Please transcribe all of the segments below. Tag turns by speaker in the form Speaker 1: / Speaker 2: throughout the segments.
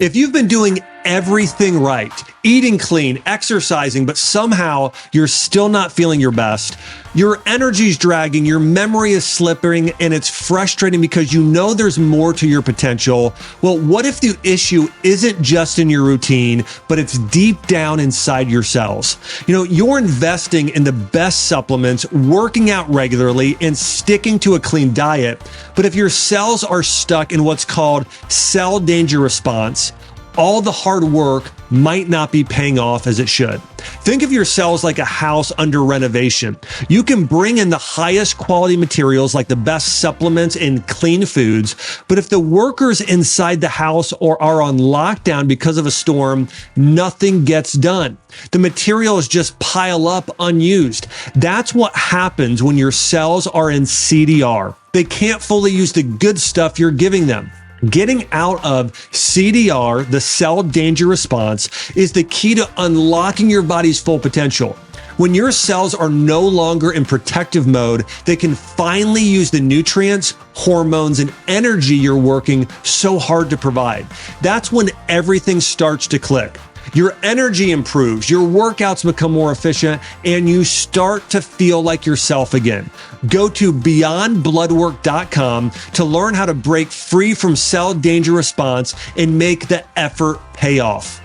Speaker 1: If you've been doing everything right, eating clean, exercising, but somehow you're still not feeling your best, your energy's dragging, your memory is slipping, and it's frustrating because you know there's more to your potential. Well, what if the issue isn't just in your routine, but it's deep down inside your cells? You're investing in the best supplements, working out regularly, and sticking to a clean diet. But if your cells are stuck in what's called cell danger response, all the hard work might not be paying off as it should. Think of your cells like a house under renovation. You can bring in the highest quality materials like the best supplements and clean foods, but if the workers inside the house are on lockdown because of a storm, nothing gets done. The materials just pile up unused. That's what happens when your cells are in CDR. They can't fully use the good stuff you're giving them. Getting out of CDR, the cell danger response, is the key to unlocking your body's full potential. When your cells are no longer in protective mode, they can finally use the nutrients, hormones, and energy you're working so hard to provide. That's when everything starts to click. Your energy improves, your workouts become more efficient, and you start to feel like yourself again. Go to beyondbloodwork.com to learn how to break free from cell danger response and make the effort pay off.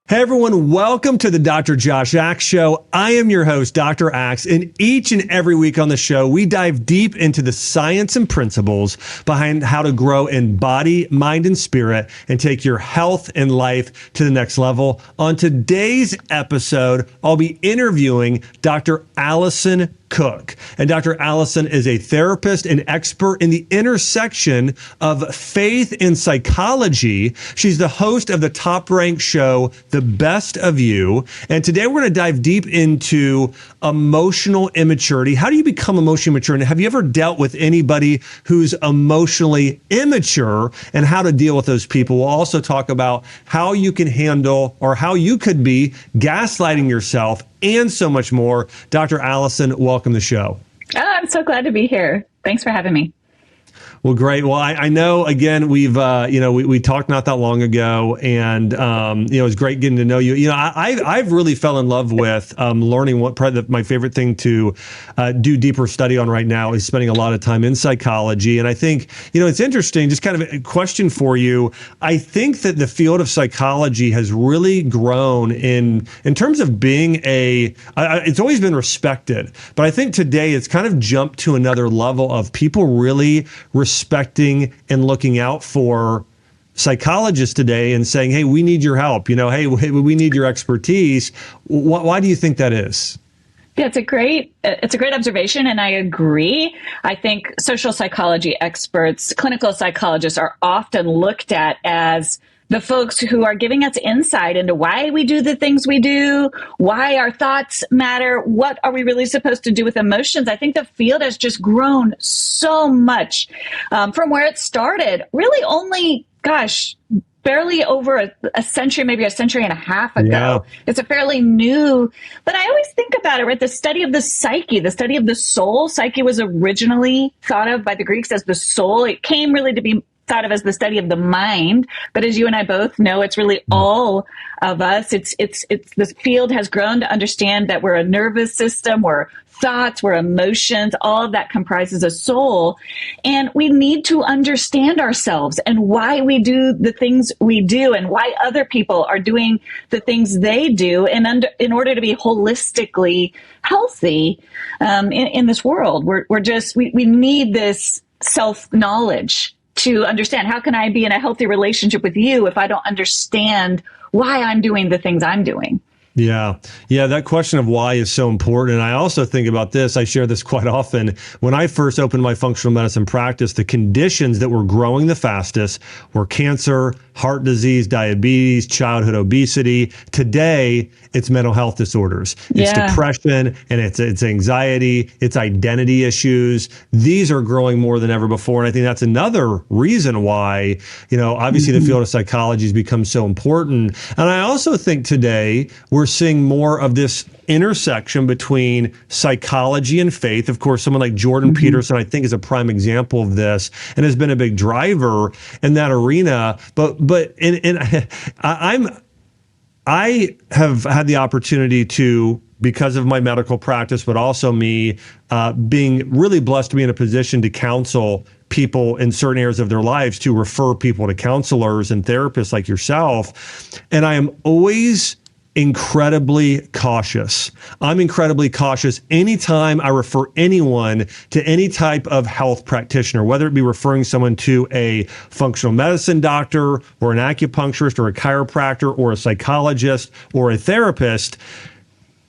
Speaker 1: Hey everyone, welcome to the Dr. Josh Axe Show. I am your host, Dr. Axe, and each and every week on the show, we dive deep into the science and principles behind how to grow in body, mind, and spirit and take your health and life to the next level. On today's episode, I'll be interviewing Dr. Alison Cook. And Dr. Alison is a therapist and expert in the intersection of faith and psychology. She's the host of the top-ranked show, The Best of You. And today we're going to dive deep into emotional immaturity. How do you become emotionally mature? And have you ever dealt with anybody who's emotionally immature and how to deal with those people? We'll also talk about how you can handle or how you could be gaslighting yourself and so much more. Dr. Alison, welcome to the show.
Speaker 2: Oh, I'm so glad to be here. Thanks for having me.
Speaker 1: Well, great. Well, I know, again, we've, we talked not that long ago, and, it was great getting to know you. I've really fell in love with learning what my favorite thing to do deeper study on right now is spending a lot of time in psychology. And I think, it's interesting, just kind of a question for you. I think that the field of psychology has really grown in terms of being it's always been respected, but I think today it's kind of jumped to another level of people really respecting and looking out for psychologists today and saying, hey, we need your help. Hey, we need your expertise. Why do you think that is?
Speaker 2: Yeah, it's a great observation, and I agree. I think social psychology experts, clinical psychologists are often looked at as the folks who are giving us insight into why we do the things we do, why our thoughts matter, what are we really supposed to do with emotions. I think the field has just grown so much from where it started. Really only, barely over a century, maybe a century and a half ago. Yeah. It's a fairly new, but I always think about it, right? The study of the psyche, the study of the soul. Psyche was originally thought of by the Greeks as the soul. It came really to be thought of as the study of the mind, but as you and I both know, it's really all of us. It's this field has grown to understand that we're a nervous system, we're thoughts, we're emotions, all of that comprises a soul. And we need to understand ourselves and why we do the things we do and why other people are doing the things they do in order to be holistically healthy in this world. We need this self-knowledge to understand, how can I be in a healthy relationship with you if I don't understand why I'm doing the things I'm doing?
Speaker 1: Yeah. That question of why is so important. And I also think about this. I share this quite often. When I first opened my functional medicine practice, the conditions that were growing the fastest were cancer, heart disease, diabetes, childhood obesity. Today, it's mental health disorders. It's depression, and it's anxiety, it's identity issues. These are growing more than ever before. And I think that's another reason why, obviously the field of psychology has become so important. And I also think today we're we're seeing more of this intersection between psychology and faith. Of course, someone like Jordan Peterson, I think, is a prime example of this and has been a big driver in that arena. I have had the opportunity to, because of my medical practice, but also me being really blessed to be in a position to counsel people in certain areas of their lives, to refer people to counselors and therapists like yourself. And I am always incredibly cautious. I'm incredibly cautious anytime I refer anyone to any type of health practitioner, whether it be referring someone to a functional medicine doctor or an acupuncturist or a chiropractor or a psychologist or a therapist,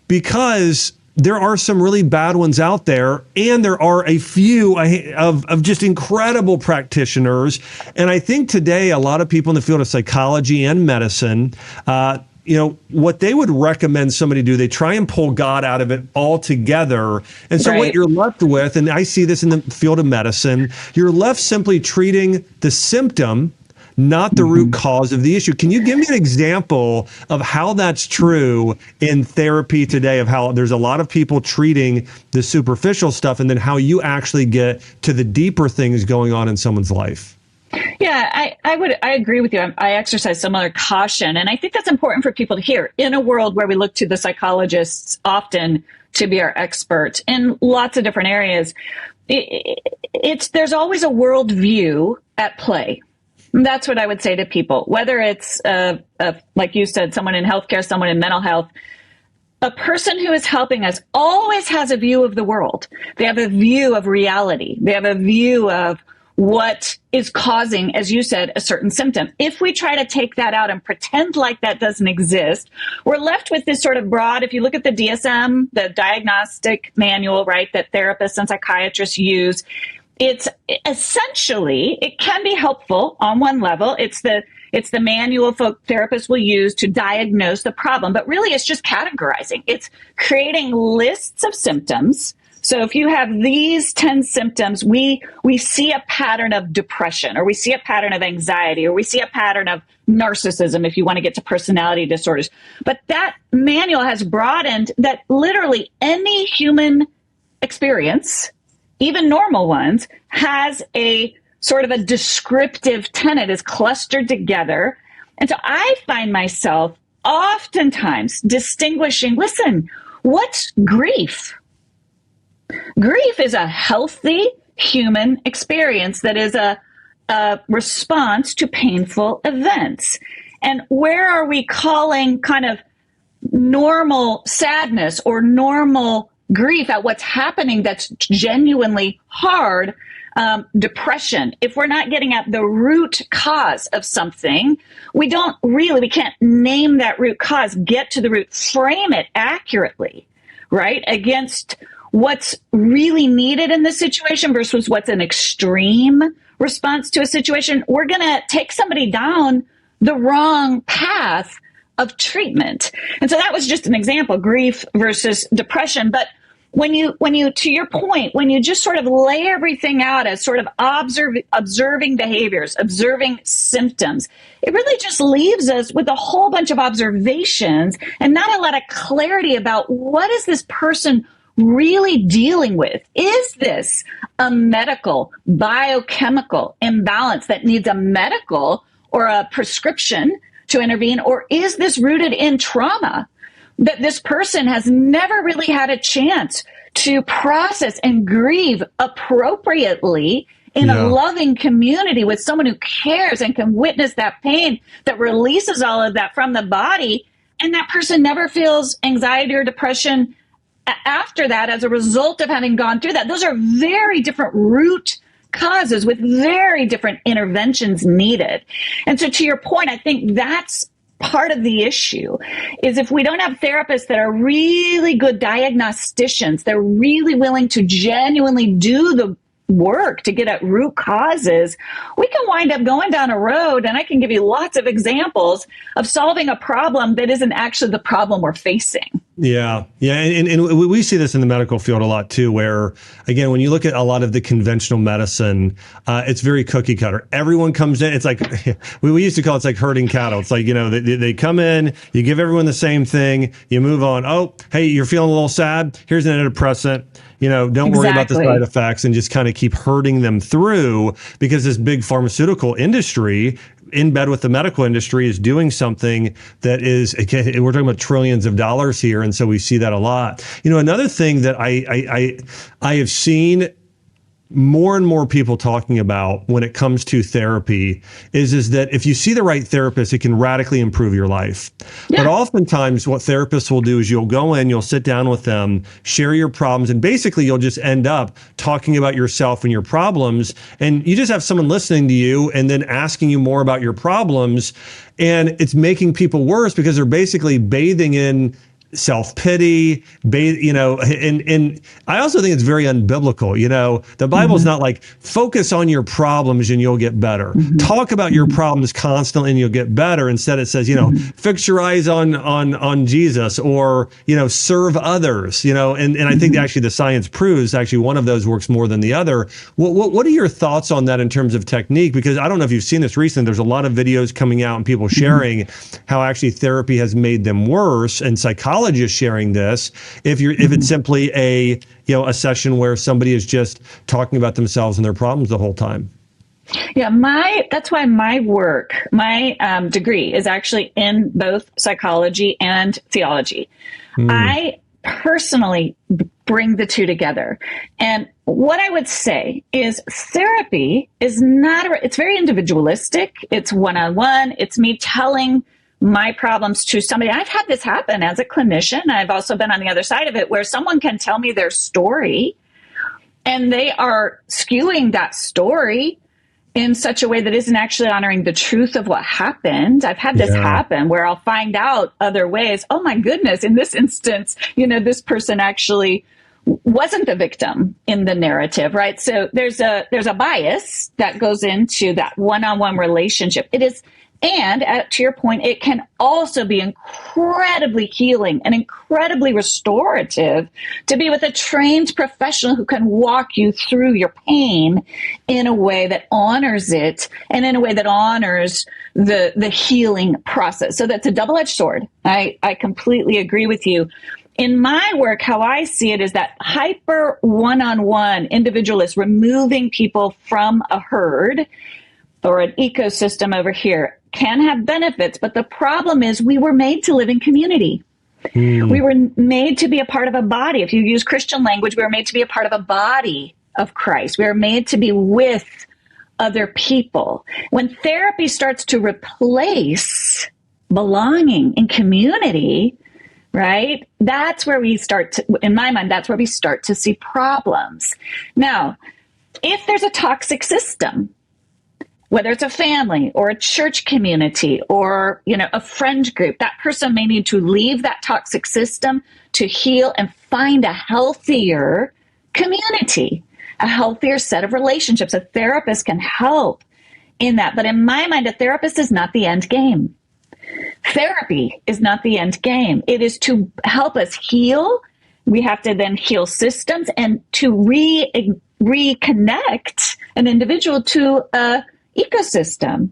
Speaker 1: because there are some really bad ones out there, and there are a few of just incredible practitioners. And I think today a lot of people in the field of psychology and medicine, what they would recommend somebody do, they try and pull God out of it altogether. And so what you're left with, and I see this in the field of medicine, you're left simply treating the symptom, not the root cause of the issue. Can you give me an example of how that's true in therapy today, of how there's a lot of people treating the superficial stuff, and then how you actually get to the deeper things going on in someone's life?
Speaker 2: Yeah, I agree with you. I exercise similar caution. And I think that's important for people to hear in a world where we look to the psychologists often to be our expert in lots of different areas. There's always a worldview at play. That's what I would say to people, whether it's, like you said, someone in healthcare, someone in mental health. A person who is helping us always has a view of the world. They have a view of reality. They have a view of what is causing, as you said, a certain symptom. If we try to take that out and pretend like that doesn't exist, we're left with this sort of broad, if you look at the DSM, the diagnostic manual, right, that therapists and psychiatrists use, it's essentially, it can be helpful on one level. It's the manual therapists will use to diagnose the problem, but really it's just categorizing. It's creating lists of symptoms. So if you have these 10 symptoms, we see a pattern of depression, or we see a pattern of anxiety, or we see a pattern of narcissism, if you want to get to personality disorders. But that manual has broadened that literally any human experience, even normal ones, has a sort of a descriptive tenet, is clustered together. And so I find myself oftentimes distinguishing, listen, what's grief? Grief is a healthy human experience that is a response to painful events. And where are we calling kind of normal sadness or normal grief at what's happening that's genuinely hard, depression? If we're not getting at the root cause of something, we can't name that root cause, get to the root, frame it accurately, right, against what's really needed in this situation versus what's an extreme response to a situation. We're going to take somebody down the wrong path of treatment. And so that was just an example, grief versus depression. But when you, to your point, when you just sort of lay everything out as sort of observing behaviors, observing symptoms, it really just leaves us with a whole bunch of observations and not a lot of clarity about what is this person really dealing with. Is this a medical, biochemical imbalance that needs a medical or a prescription to intervene? Or is this rooted in trauma that this person has never really had a chance to process and grieve appropriately in a loving community with someone who cares and can witness that pain, that releases all of that from the body, and that person never feels anxiety or depression after that as a result of having gone through that? Those are very different root causes with very different interventions needed. And so to your point, I think that's part of the issue, is if we don't have therapists that are really good diagnosticians, they're really willing to genuinely do the work to get at root causes, we can wind up going down a road, and I can give you lots of examples of solving a problem that isn't actually the problem we're facing.
Speaker 1: Yeah. Yeah. And we see this in the medical field a lot too, where, again, when you look at a lot of the conventional medicine, it's very cookie cutter. Everyone comes in. It's like, we used to call it, it's like herding cattle. It's like, they come in, you give everyone the same thing, you move on. Oh, hey, you're feeling a little sad. Here's an antidepressant. Don't worry about the side effects, and just kind of keep herding them through, because this big pharmaceutical industry in bed with the medical industry is doing something that is, again, we're talking about trillions of dollars here. And so we see that a lot. Another thing that I have seen more and more people talking about when it comes to therapy is that if you see the right therapist, it can radically improve your life. Yeah. But oftentimes what therapists will do is you'll go in, you'll sit down with them, share your problems, and basically you'll just end up talking about yourself and your problems. And you just have someone listening to you and then asking you more about your problems. And it's making people worse, because they're basically bathing in self-pity, and I also think it's very unbiblical. The Bible's not like, focus on your problems and you'll get better. Talk about your problems constantly and you'll get better. Instead, it says, fix your eyes on Jesus, or, serve others, and I think actually the science proves actually one of those works more than the other. What are your thoughts on that in terms of technique? Because I don't know if you've seen this recently, there's a lot of videos coming out and people sharing how actually therapy has made them worse, and psychologists sharing this. If it's simply a session where somebody is just talking about themselves and their problems the whole time.
Speaker 2: Yeah, that's why my work, my degree is actually in both psychology and theology. I personally bring the two together. And what I would say is therapy is it's very individualistic. It's one-on-one. It's me telling my problems to somebody. I've had this happen as a clinician. I've also been on the other side of it, where someone can tell me their story and they are skewing that story in such a way that isn't actually honoring the truth of what happened. I've had this happen where I'll find out other ways. Oh my goodness, in this instance, this person actually wasn't the victim in the narrative, right? So there's a bias that goes into that one-on-one relationship. And to your point, it can also be incredibly healing and incredibly restorative to be with a trained professional who can walk you through your pain in a way that honors it, and in a way that honors the healing process. So that's a double-edged sword. I completely agree with you. In my work, how I see it is that hyper one-on-one individualist, removing people from a herd or an ecosystem over here, can have benefits, but the problem is we were made to live in community. We were made to be a part of a body. If you use Christian language, we were made to be a part of a body of Christ. We were made to be with other people. When therapy starts to replace belonging in community, right? That's where we start to, in my mind, that's where we start to see problems. Now, if there's a toxic system, whether it's a family or a church community or, a friend group, that person may need to leave that toxic system to heal and find a healthier community, a healthier set of relationships. A therapist can help in that. But in my mind, a therapist is not the end game. Therapy is not the end game. It is to help us heal. We have to then heal systems and to reconnect an individual to a ecosystem,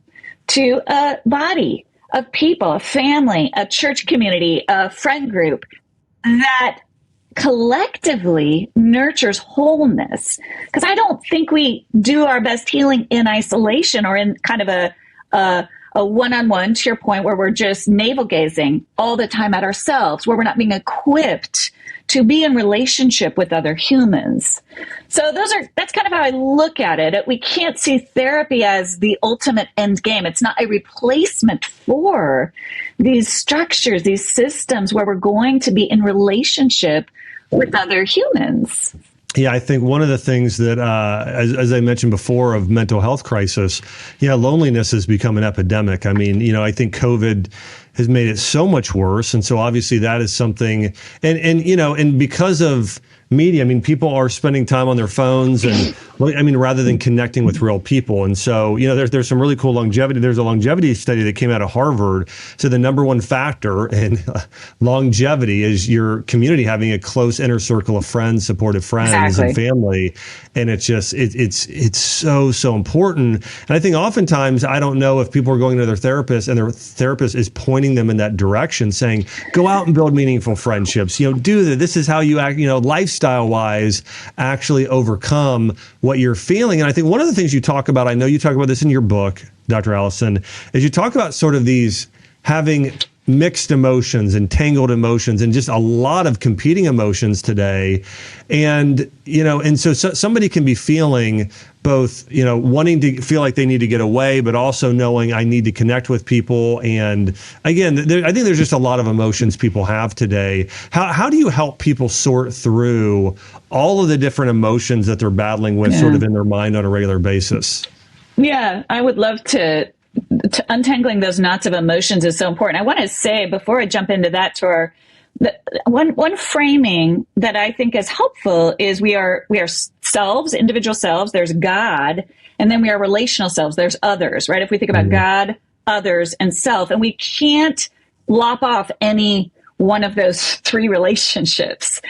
Speaker 2: to a body of people, a family, a church community, a friend group that collectively nurtures wholeness. Because I don't think we do our best healing in isolation or in kind of a one-on-one, to your point, where we're just navel gazing all the time at ourselves, where we're not being equipped to be in relationship with other humans. So that's kind of how I look at it. We can't see therapy as the ultimate end game. It's not a replacement for these structures, these systems where we're going to be in relationship with other humans.
Speaker 1: Yeah, I think one of the things that, as I mentioned before, of mental health crisis, loneliness has become an epidemic. I mean, I think COVID has made it so much worse. And so obviously that is something, and because of media, I mean, people are spending time on their phones and, rather than connecting with real people. And so, there's some really cool longevity. There's a longevity study that came out of Harvard. So the number one factor in longevity is your community having a close inner circle of friends, supportive friends and family. And it's just, it's so important. And I think oftentimes, I don't know if people are going to their therapist and their therapist is pointing them in that direction, saying, go out and build meaningful friendships, do that. This is how you act, lifestyle wise, actually overcome what you're feeling. And I think one of the things you talk about, I know you talk about this in your book, Dr. Alison, is you talk about sort of these having mixed emotions and tangled emotions and just a lot of competing emotions today. And, so somebody can be feeling both, wanting to feel like they need to get away, but also knowing I need to connect with people. And again, I think there's just a lot of emotions people have today. How do you help people sort through all of the different emotions that they're battling with sort of in their mind on a regular basis?
Speaker 2: Yeah, I would love to untangling those knots of emotions is so important. I want to say before I jump into that, one framing that I think is helpful is we are selves, individual selves. There's God, and then we are relational selves. There's others, right? If we think about God, others, and self, and we can't lop off any one of those three relationships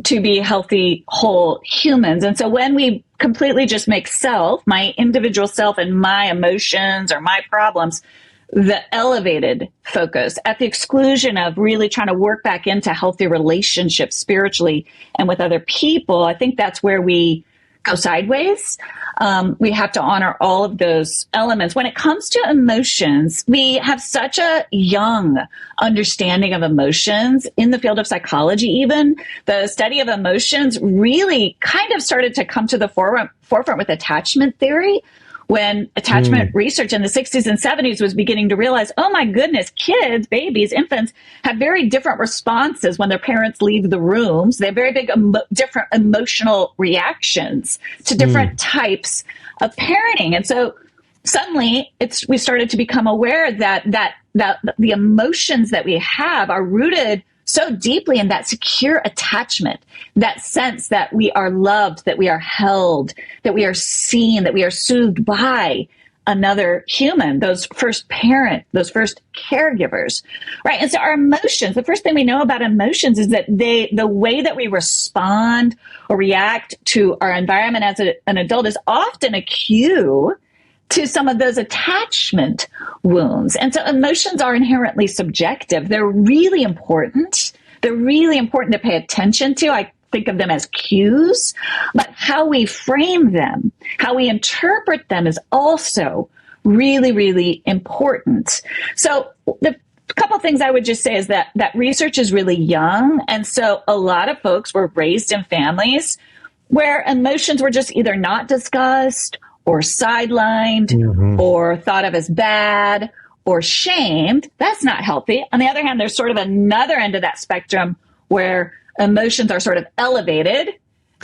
Speaker 2: to be healthy, whole humans. And so when we completely just make self, my individual self and my emotions or my problems, the elevated focus at the exclusion of really trying to work back into healthy relationships spiritually and with other people, I think that's where we go sideways. We have to honor all of those elements. When it comes to emotions, we have such a young understanding of emotions in the field of psychology. Even the study of emotions really kind of started to come to the forefront with attachment theory, when attachment research in the 60s and 70s was beginning to realize, oh my goodness, kids, babies, infants have very different responses when their parents leave the rooms. They have very big, different emotional reactions to different types of parenting. And so suddenly we started to become aware that the emotions that we have are rooted so deeply in that secure attachment, that sense that we are loved, that we are held, that we are seen, that we are soothed by another human, those first parent, those first caregivers, right? And so our emotions, the first thing we know about emotions is that the way that we respond or react to our environment as an adult is often a cue to some of those attachment wounds. And so emotions are inherently subjective. They're really important. They're really important to pay attention to. I think of them as cues, but how we frame them, how we interpret them is also really, really important. So the couple things I would just say is that research is really young. And so a lot of folks were raised in families where emotions were just either not discussed or sidelined or thought of as bad or shamed. That's not healthy. On the other hand, there's sort of another end of that spectrum where emotions are sort of elevated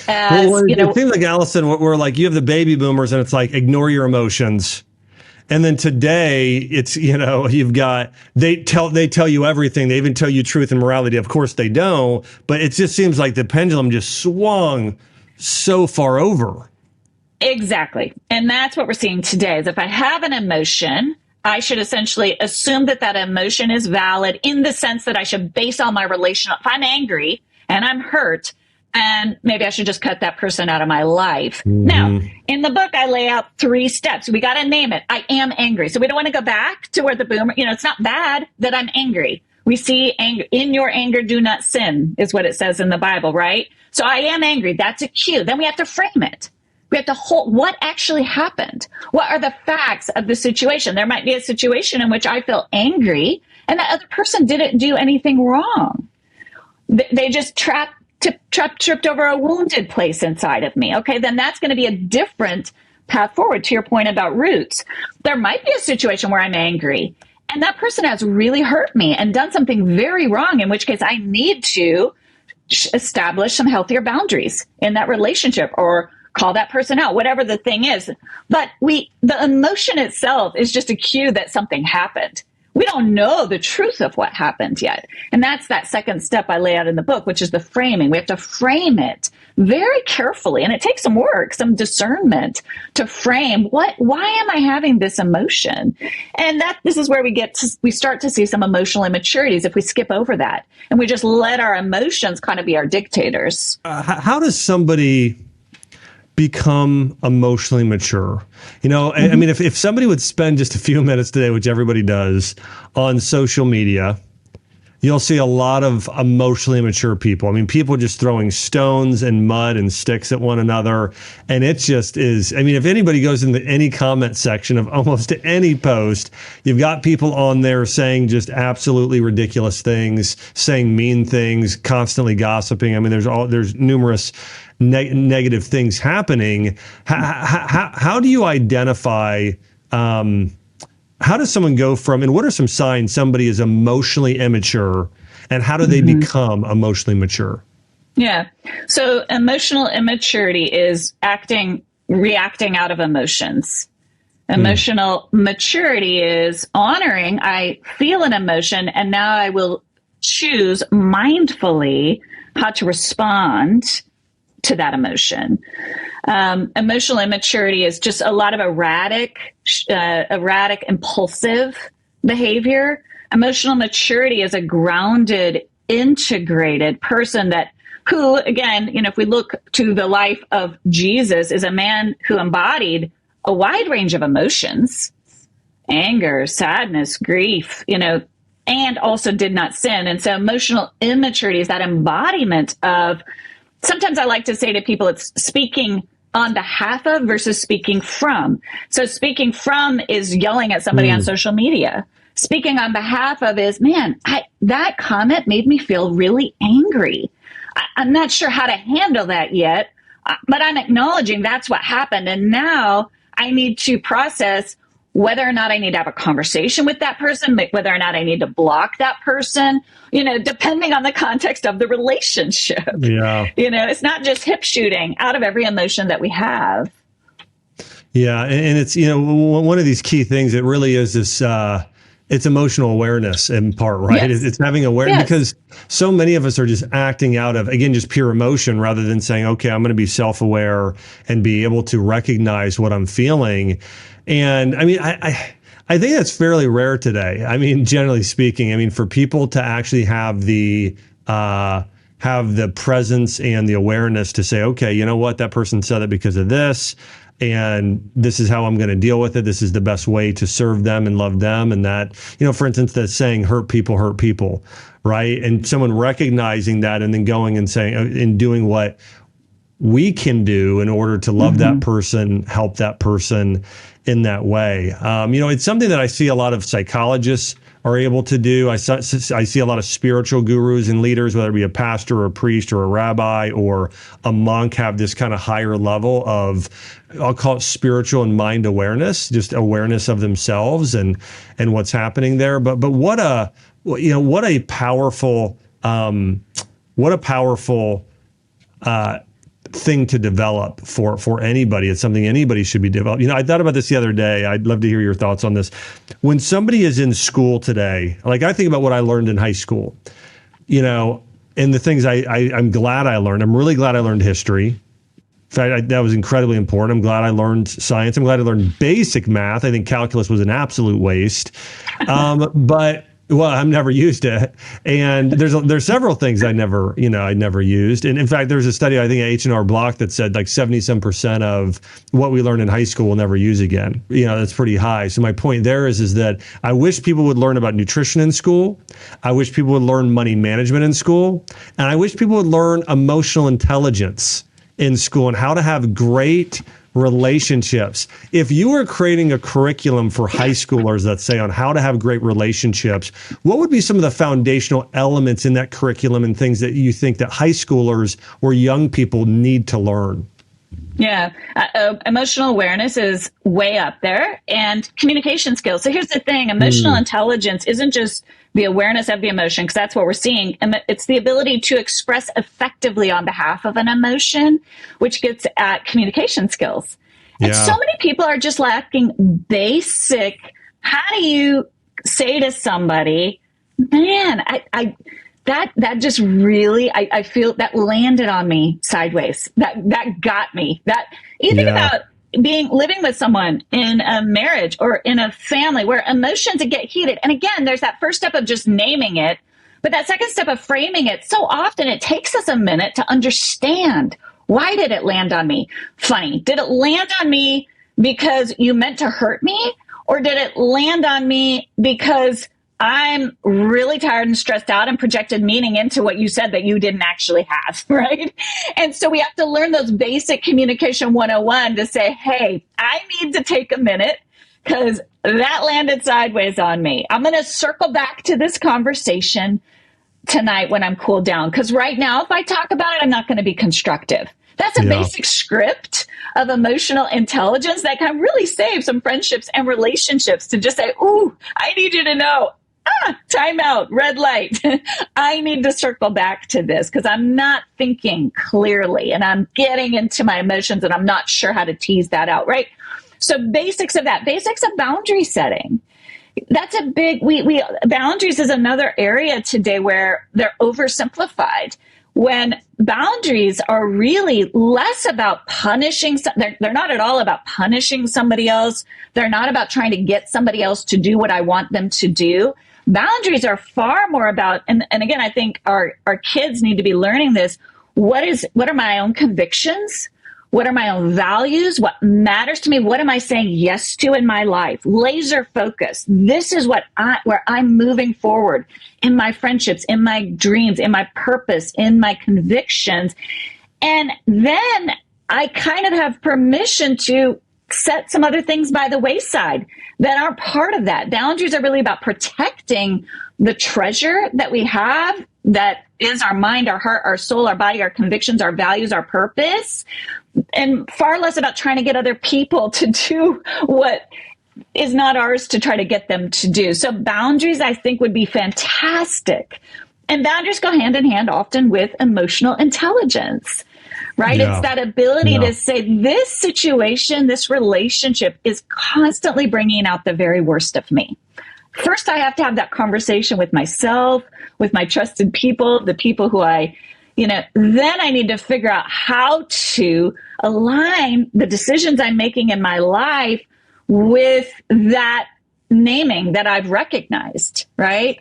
Speaker 2: as,
Speaker 1: it seems like, Alison, we're like, you have the baby boomers and it's like, ignore your emotions. And then today it's, you've got, they tell you everything. They even tell you truth and morality. Of course they don't, but it just seems like the pendulum just swung so far over.
Speaker 2: Exactly. And that's what we're seeing today is if I have an emotion, I should essentially assume that emotion is valid in the sense that I should base all my relational, if I'm angry and I'm hurt, and maybe I should just cut that person out of my life. Now, in the book, I lay out 3 steps. We got to name it. I am angry. So we don't want to go back to where the boomer, it's not bad that I'm angry. We see anger, in your anger, do not sin is what it says in the Bible, right? So I am angry. That's a cue. Then we have to frame it. We have to hold what actually happened. What are the facts of the situation? There might be a situation in which I feel angry and the other person didn't do anything wrong. They just tripped over a wounded place inside of me. Okay, then that's going to be a different path forward to your point about roots. There might be a situation where I'm angry and that person has really hurt me and done something very wrong, in which case I need to establish some healthier boundaries in that relationship or call that person out, whatever the thing is. But the emotion itself is just a cue that something happened. We don't know the truth of what happened yet. And that's that second step I lay out in the book, which is the framing. We have to frame it very carefully. And it takes some work, some discernment to frame why am I having this emotion? And this is where we start to see some emotional immaturities if we skip over that and we just let our emotions kind of be our dictators.
Speaker 1: How does somebody become emotionally mature? I mean, if somebody would spend just a few minutes today, which everybody does, on social media, you'll see a lot of emotionally immature people. I mean, people just throwing stones and mud and sticks at one another. And it just is. I mean, if anybody goes into any comment section of almost any post, you've got people on there saying just absolutely ridiculous things, saying mean things, constantly gossiping. I mean, there's numerous negative things happening. How do you identify, how does someone go from, and what are some signs somebody is emotionally immature, and how do they become emotionally mature?
Speaker 2: Yeah. So emotional immaturity is reacting out of emotions. Emotional maturity is honoring, I feel an emotion, and now I will choose mindfully how to respond to that emotion. Emotional immaturity is just a lot of erratic, impulsive behavior. Emotional maturity is a grounded, integrated person who, again, if we look to the life of Jesus, is a man who embodied a wide range of emotions, anger, sadness, grief, and also did not sin. And so emotional immaturity is that embodiment of, sometimes I like to say to people, it's speaking on behalf of versus speaking from. So speaking from is yelling at somebody on social media. Speaking on behalf of is, man, that comment made me feel really angry. I'm not sure how to handle that yet, but I'm acknowledging that's what happened. And now I need to process whether or not I need to have a conversation with that person, whether or not I need to block that person, depending on the context of the relationship.
Speaker 1: Yeah.
Speaker 2: It's not just hip shooting out of every emotion that we have.
Speaker 1: Yeah. And it's, one of these key things, it really is this, it's emotional awareness in part, right?
Speaker 2: Yes.
Speaker 1: It's having awareness, because so many of us are just acting out of, again, just pure emotion rather than saying, okay, I'm going to be self-aware and be able to recognize what I'm feeling. And I mean, I think that's fairly rare today. I mean, generally speaking, I mean, for people to actually have the presence and the awareness to say, okay, you know what, that person said it because of this, and this is how I'm going to deal with it. This is the best way to serve them and love them. And that, for instance, that saying, hurt people, right? And someone recognizing that and then going and saying, and doing what we can do in order to love that person, help that person in that way. It's something that I see a lot of psychologists are able to do. I see a lot of spiritual gurus and leaders, whether it be a pastor or a priest or a rabbi or a monk, have this kind of higher level of, I'll call it spiritual and mind awareness, just awareness of themselves and what's happening there. But what a powerful thing to develop for anybody. It's something anybody should be developing. I thought about this the other day. I'd love to hear your thoughts on this. When somebody is in school today, like I think about what I learned in high school, and the things I'm glad I learned. I'm really glad I learned history. In fact, that was incredibly important. I'm glad I learned science. I'm glad I learned basic math. I think calculus was an absolute waste. Well, I've never used it, and there's several things I never used. And in fact, there's a study I think at H&R Block that said like 70% of what we learned in high school we'll never use again. That's pretty high. So my point there is that I wish people would learn about nutrition in school. I wish people would learn money management in school, and I wish people would learn emotional intelligence in school and how to have great relationships. If you were creating a curriculum for high schoolers, let's say, on how to have great relationships, what would be some of the foundational elements in that curriculum and things that you think that high schoolers or young people need to learn?
Speaker 2: Yeah. Emotional awareness is way up there, and communication skills. So here's the thing. Emotional intelligence isn't just the awareness of the emotion, because that's what we're seeing. And it's the ability to express effectively on behalf of an emotion, which gets at communication skills. And so many people are just lacking basic, how do you say to somebody, man, that just really, I feel that landed on me sideways. That got me. That you think about living with someone in a marriage or in a family where emotions get heated. And again, there's that first step of just naming it, but that second step of framing it. So often it takes us a minute to understand, why did it land on me? Funny. Did it land on me because you meant to hurt me? Or did it land on me because I'm really tired and stressed out and projected meaning into what you said that you didn't actually have, right? And so we have to learn those basic communication 101 to say, hey, I need to take a minute because that landed sideways on me. I'm going to circle back to this conversation tonight when I'm cooled down. Because right now, if I talk about it, I'm not going to be constructive. That's a basic script of emotional intelligence that can really save some friendships and relationships, to just say, ooh, I need you to know, time out, red light. I need to circle back to this because I'm not thinking clearly and I'm getting into my emotions and I'm not sure how to tease that out, right? So basics of boundary setting. That's a big, boundaries is another area today where they're oversimplified. When boundaries are really less about punishing, they're not at all about punishing somebody else. They're not about trying to get somebody else to do what I want them to do. Boundaries are far more about, and again, I think our kids need to be learning this. What are my own convictions? What are my own values? What matters to me? What am I saying yes to in my life? Laser focus. This is where I'm moving forward in my friendships, in my dreams, in my purpose, in my convictions. And then I kind of have permission to set some other things by the wayside that aren't part of that. Boundaries are really about protecting the treasure that we have, that is our mind, our heart, our soul, our body, our convictions, our values, our purpose, and far less about trying to get other people to do what is not ours to try to get them to do. So boundaries, I think, would be fantastic. And boundaries go hand in hand often with emotional intelligence, right? Yeah. It's that ability to say, this situation, this relationship is constantly bringing out the very worst of me. First, I have to have that conversation with myself, with my trusted people, the people who then I need to figure out how to align the decisions I'm making in my life with that naming that I've recognized, right?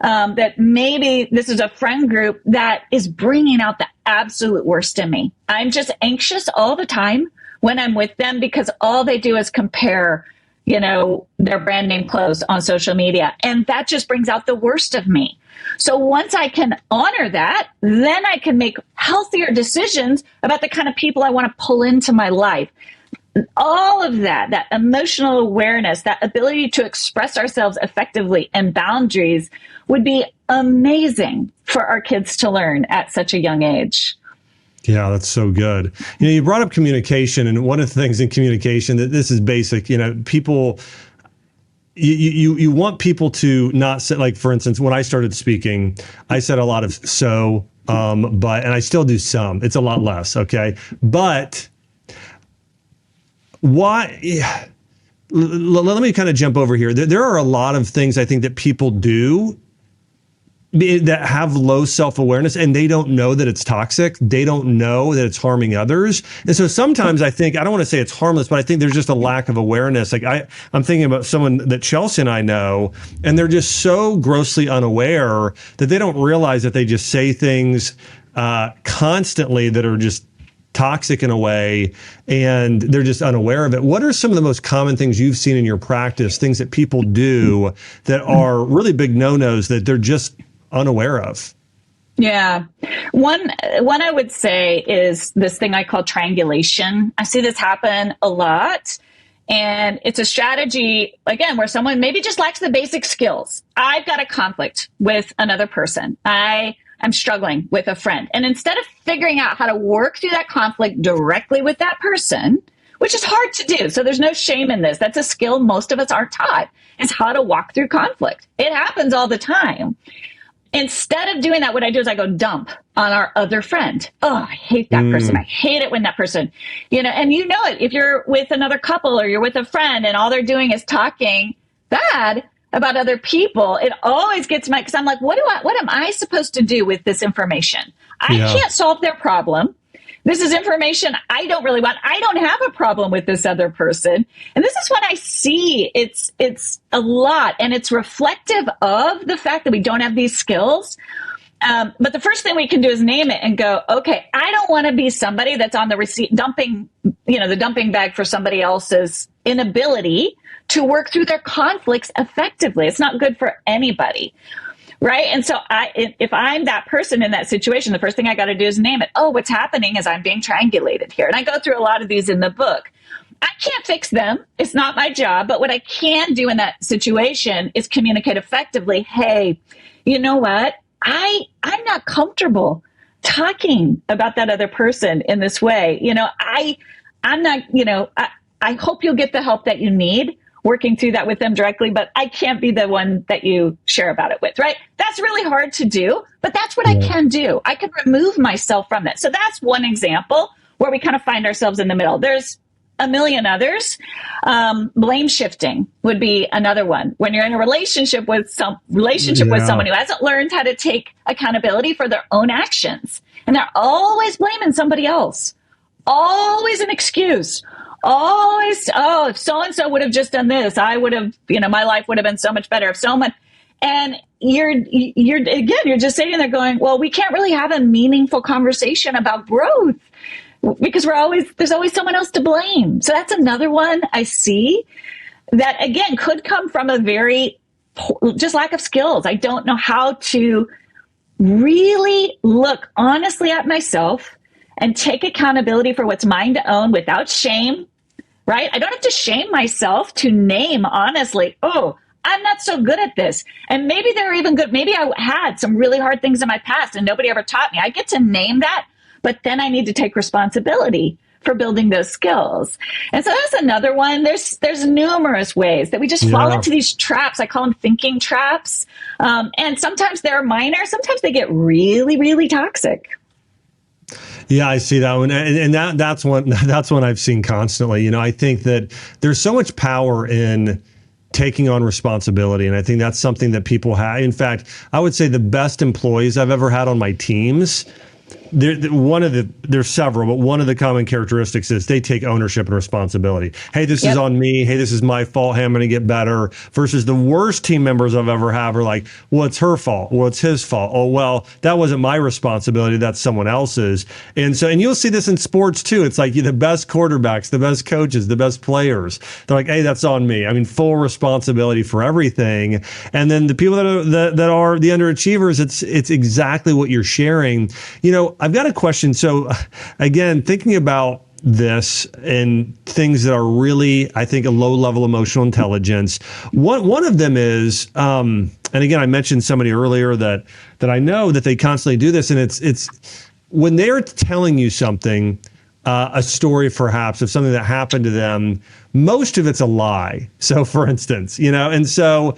Speaker 2: That maybe this is a friend group that is bringing out the absolute worst in me. I'm just anxious all the time when I'm with them because all they do is compare, their brand name clothes on social media. And that just brings out the worst of me. So once I can honor that, then I can make healthier decisions about the kind of people I want to pull into my life. All of that emotional awareness, that ability to express ourselves effectively and boundaries would be amazing for our kids to learn at such a young age.
Speaker 1: Yeah, that's so good. You brought up communication, and one of the things in communication that this is basic, people, you want people to not say, like, for instance, when I started speaking, I said a lot of but, and I still do some, it's a lot less. Okay. But why, let me kind of jump over here. There are a lot of things I think that people do that have low self-awareness, and they don't know that it's toxic. They don't know that it's harming others. And so sometimes I think, I don't want to say it's harmless, but I think there's just a lack of awareness. Like I'm thinking about someone that Chelsea and I know, and they're just so grossly unaware that they don't realize that they just say things constantly that are just toxic in a way, and they're just unaware of it. What are some of the most common things you've seen in your practice, things that people do that are really big no-nos that they're just unaware of?
Speaker 2: Yeah. One I would say is this thing I call triangulation. I see this happen a lot. And it's a strategy, again, where someone maybe just lacks the basic skills. I've got a conflict with another person. I'm struggling with a friend. And instead of figuring out how to work through that conflict directly with that person, which is hard to do, so there's no shame in this. That's a skill most of us aren't taught, is how to walk through conflict. It happens all the time. Instead of doing that, what I do is I go dump on our other friend. Oh, I hate that person. I hate it when that person, and it, if you're with another couple or you're with a friend and all they're doing is talking bad, about other people, it always gets my, because I'm like, what am I supposed to do with this information? I can't solve their problem. This is information I don't really want. I don't have a problem with this other person. And this is what I see. It's a lot, and it's reflective of the fact that we don't have these skills. But the first thing we can do is name it and go, okay, I don't want to be somebody that's on the dumping bag for somebody else's inability to work through their conflicts effectively. It's not good for anybody. Right. And so if I'm that person in that situation, the first thing I got to do is name it. Oh, what's happening is I'm being triangulated here. And I go through a lot of these in the book. I can't fix them. It's not my job. But what I can do in that situation is communicate effectively. Hey, you know what? I'm not comfortable talking about that other person in this way. I'm not, I hope you'll get the help that you need working through that with them directly, but I can't be the one that you share about it with, right? That's really hard to do, but that's what I can do. I can remove myself from that. So that's one example where we kind of find ourselves in the middle. There's a million others. Blame shifting would be another one. When you're in a relationship with someone who hasn't learned how to take accountability for their own actions, and they're always blaming somebody else, always an excuse. Always, if so-and-so would have just done this, I would have, my life would have been so much better if someone, and you're just sitting there going, well, we can't really have a meaningful conversation about growth because there's always someone else to blame. So that's another one I see that, again, could come from a very, just lack of skills. I don't know how to really look honestly at myself and take accountability for what's mine to own without shame. Right? I don't have to shame myself to name honestly, oh, I'm not so good at this. And maybe they're even good. Maybe I had some really hard things in my past and nobody ever taught me. I get to name that, but then I need to take responsibility for building those skills. And so that's another one. There's numerous ways that we just fall into these traps. I call them thinking traps. And sometimes they're minor. Sometimes they get really, really toxic.
Speaker 1: Yeah, I see that one. And that's one I've seen constantly. I think that there's so much power in taking on responsibility. And I think that's something that people have. In fact, I would say the best employees I've ever had on my teams, there's several, but one of the common characteristics is they take ownership and responsibility. Hey, this is on me. Hey, this is my fault. Hey, I'm going to get better. Versus the worst team members I've ever had are like, well, it's her fault. Well, it's his fault. Oh, well, that wasn't my responsibility. That's someone else's. And you'll see this in sports too. It's like the best quarterbacks, the best coaches, the best players. They're like, hey, that's on me. I mean, full responsibility for everything. And then the people that are the underachievers, it's exactly what you're sharing. I've got a question. So again, thinking about this and things that are really, I think, a low level emotional intelligence. One of them is, and again, I mentioned somebody earlier that I know that they constantly do this, and it's when they're telling you something, a story perhaps of something that happened to them, most of it's a lie. So for instance, their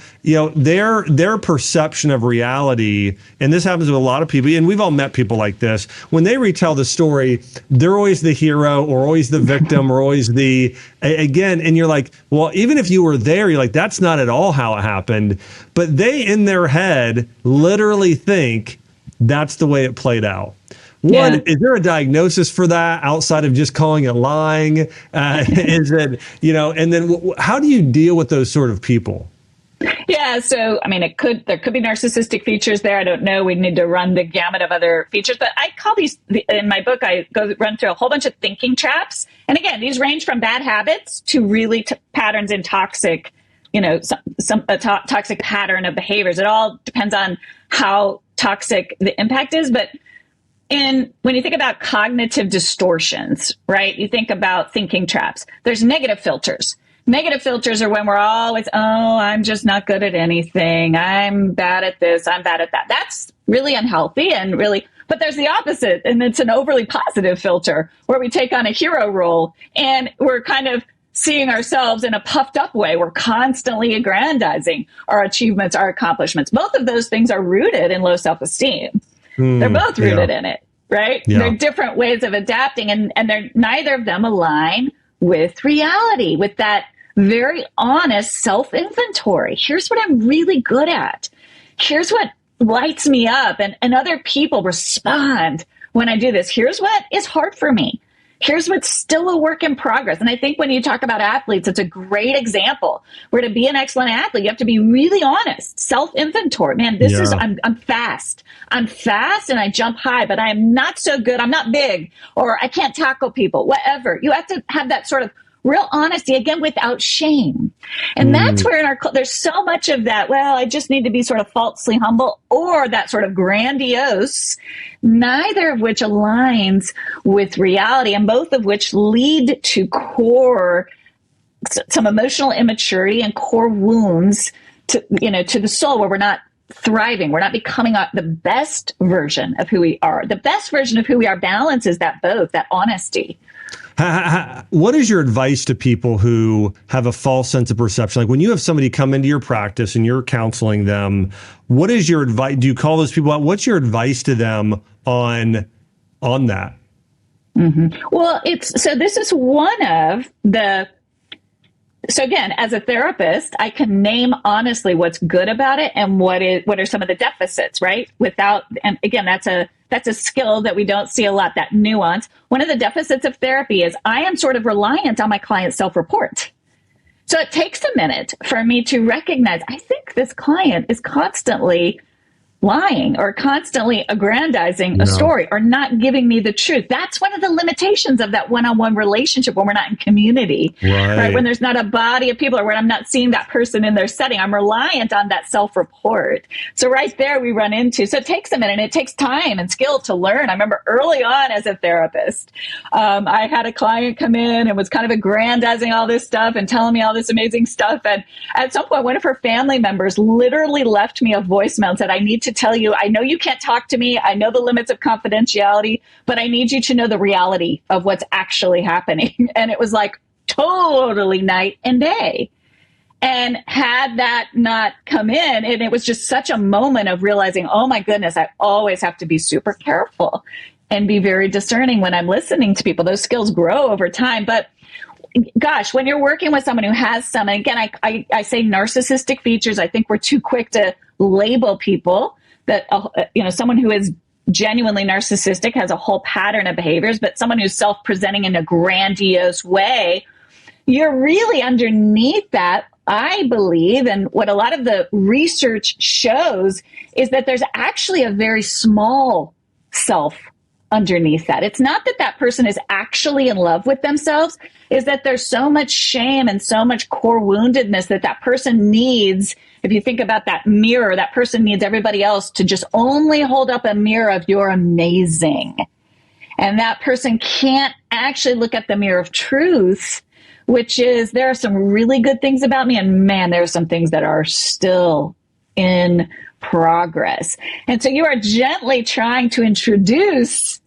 Speaker 1: perception of reality, and this happens with a lot of people, and we've all met people like this, when they retell the story, they're always the hero or always the victim or always again, and you're like, well, even if you were there, you're like, that's not at all how it happened. But they, in their head, literally think that's the way it played out. One, is there a diagnosis for that outside of just calling it lying? Is it, and then how do you deal with those sort of people?
Speaker 2: Yeah. So, I mean, there could be narcissistic features there. I don't know. We need to run the gamut of other features, but I call these, in my book, I run through a whole bunch of thinking traps. And again, these range from bad habits to really patterns in toxic, toxic pattern of behaviors. It all depends on how toxic the impact is. But when you think about cognitive distortions, right, you think about thinking traps. There's negative filters. Negative filters are when we're always, I'm just not good at anything. I'm bad at this. I'm bad at that. That's really unhealthy but there's the opposite. And it's an overly positive filter where we take on a hero role and we're kind of seeing ourselves in a puffed up way. We're constantly aggrandizing our achievements, our accomplishments. Both of those things are rooted in low self-esteem. They're both rooted in it, right? Yeah. They're different ways of adapting, and neither of them align with reality, with that very honest self-inventory. Here's what I'm really good at. Here's what lights me up, and other people respond when I do this. Here's what is hard for me. Here's what's still a work in progress. And I think when you talk about athletes, it's a great example where to be an excellent athlete, you have to be really honest, self-inventory. Man, I'm fast. I'm fast and I jump high, but I am not so good. I'm not big, or I can't tackle people, whatever. You have to have that sort of real honesty, again, without shame. And that's where in our there's so much of that, well, I just need to be sort of falsely humble, or that sort of grandiose, neither of which aligns with reality, and both of which lead to some emotional immaturity and core wounds to the soul, where we're not thriving. We're not becoming the best version of who we are. The best version of who we are balances that honesty.
Speaker 1: What is your advice to people who have a false sense of perception? Like when you have somebody come into your practice and you're counseling them, what is your advice? Do you call those people out? What's your advice to them on that?
Speaker 2: Mm-hmm. Well, this is one of the. So again, as a therapist, I can name honestly what's good about it and what are some of the deficits, right? And again, that's a skill that we don't see a lot, that nuance. One of the deficits of therapy is I am sort of reliant on my client's self-report. So it takes a minute for me to recognize, I think this client is constantly lying or constantly aggrandizing a story or not giving me the truth. That's one of the limitations of that one-on-one relationship when we're not in community, right? When there's not a body of people, or when I'm not seeing that person in their setting, I'm reliant on that self-report. So right there we run into, so it takes a minute and it takes time and skill to learn. I remember early on as a therapist, I had a client come in and was kind of aggrandizing all this stuff and telling me all this amazing stuff. And at some point, one of her family members literally left me a voicemail and said, I need to tell you, I know you can't talk to me. I know the limits of confidentiality, but I need you to know the reality of what's actually happening. And it was like totally night and day. And had that not come in, and it was just such a moment of realizing, oh my goodness, I always have to be super careful and be very discerning when I'm listening to people. Those skills grow over time. But gosh, when you're working with someone who has some, and again, I say narcissistic features, I think we're too quick to label people that, someone who is genuinely narcissistic has a whole pattern of behaviors, but someone who's self-presenting in a grandiose way, you're really underneath that, I believe, and what a lot of the research shows is that there's actually a very small self underneath that. It's not that that person is actually in love with themselves, is that there's so much shame and so much core woundedness that that person needs. If you think about that mirror, that person needs everybody else to just only hold up a mirror of you're amazing. And that person can't actually look at the mirror of truth, which is there are some really good things about me. And man, there are some things that are still in progress. And so you are gently trying to introduce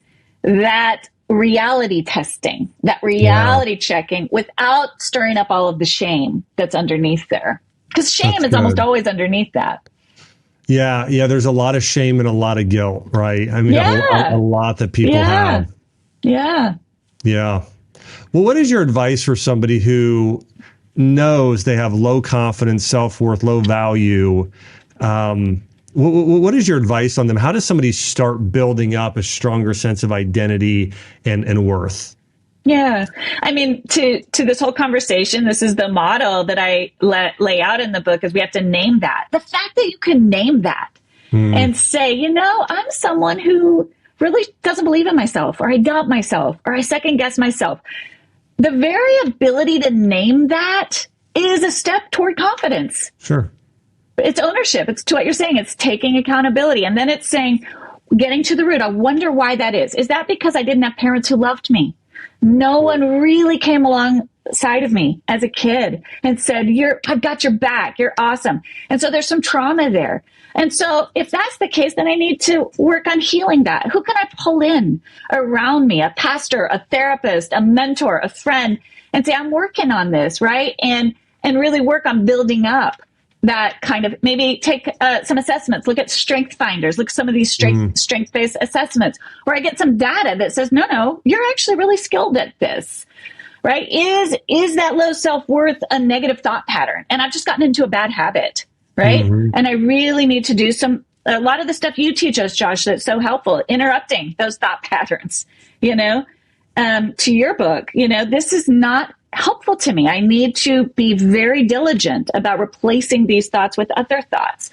Speaker 2: that reality testing, that reality checking without stirring up all of the shame that's underneath there. Because shame is almost always underneath that.
Speaker 1: Yeah. There's a lot of shame and a lot of guilt, right? I mean, a lot that people have.
Speaker 2: Yeah.
Speaker 1: Well, what is your advice for somebody who knows they have low confidence, self-worth, low value? What is your advice on them? How does somebody start building up a stronger sense of identity and worth?
Speaker 2: Yeah. I mean, to this whole conversation, this is the model that I lay out in the book, is we have to name that. The fact that you can name that and say, I'm someone who really doesn't believe in myself, or I doubt myself, or I second guess myself. The very ability to name that is a step toward confidence.
Speaker 1: Sure.
Speaker 2: It's ownership. It's to what you're saying. It's taking accountability. And then it's saying, getting to the root. I wonder why that is. Is that because I didn't have parents who loved me? No one really came alongside of me as a kid and said, I've got your back. You're awesome. And so there's some trauma there. And so if that's the case, then I need to work on healing that. Who can I pull in around me? A pastor, a therapist, a mentor, a friend, and say, I'm working on this, right? And really work on building up that kind of, maybe take some assessments, look at strength finders, look at some of these strength-based assessments, where I get some data that says, no, you're actually really skilled at this, right? Is that low self-worth a negative thought pattern? And I've just gotten into a bad habit, right? And I really need to do a lot of the stuff you teach us, Josh, that's so helpful, interrupting those thought patterns, to your book, this is not helpful to me. I need to be very diligent about replacing these thoughts with other thoughts.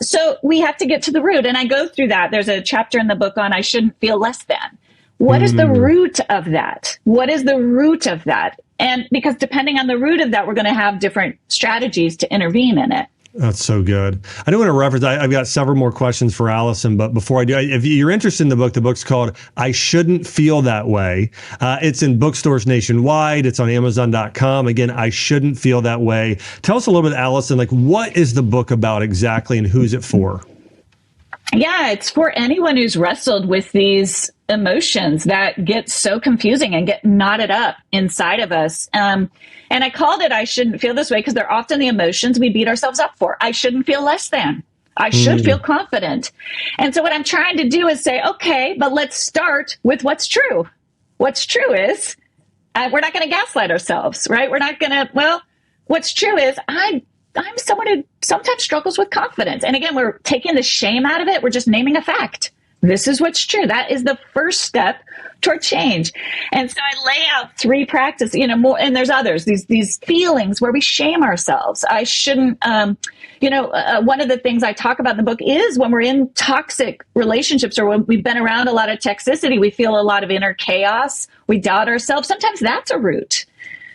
Speaker 2: So we have to get to the root. And I go through that. There's a chapter in the book on I shouldn't feel less than. What is the root of that? What is the root of that? And because depending on the root of that, we're going to have different strategies to intervene in it.
Speaker 1: That's so good. I do want to reference, I've got several more questions for Alison, but before I do, if you're interested in the book's called I Shouldn't Feel That Way. It's in bookstores nationwide. It's on Amazon.com. Again, I Shouldn't Feel That Way. Tell us a little bit, Alison, what is the book about exactly and who's it for?
Speaker 2: Yeah, it's for anyone who's wrestled with these emotions that get so confusing and get knotted up inside of us. And I called it I Shouldn't Feel This Way because they're often the emotions we beat ourselves up for. I shouldn't feel less than. I should feel confident. And so what I'm trying to do is say, okay, but let's start with what's true. What's true is we're not going to gaslight ourselves, right? We're not going to, what's true is I'm someone who sometimes struggles with confidence. And again, we're taking the shame out of it. We're just naming a fact. This is what's true. That is the first step toward change. And so I lay out 3 practices, more, and there's others, these feelings where we shame ourselves. I shouldn't, one of the things I talk about in the book is when we're in toxic relationships or when we've been around a lot of toxicity, we feel a lot of inner chaos. We doubt ourselves. Sometimes that's a root.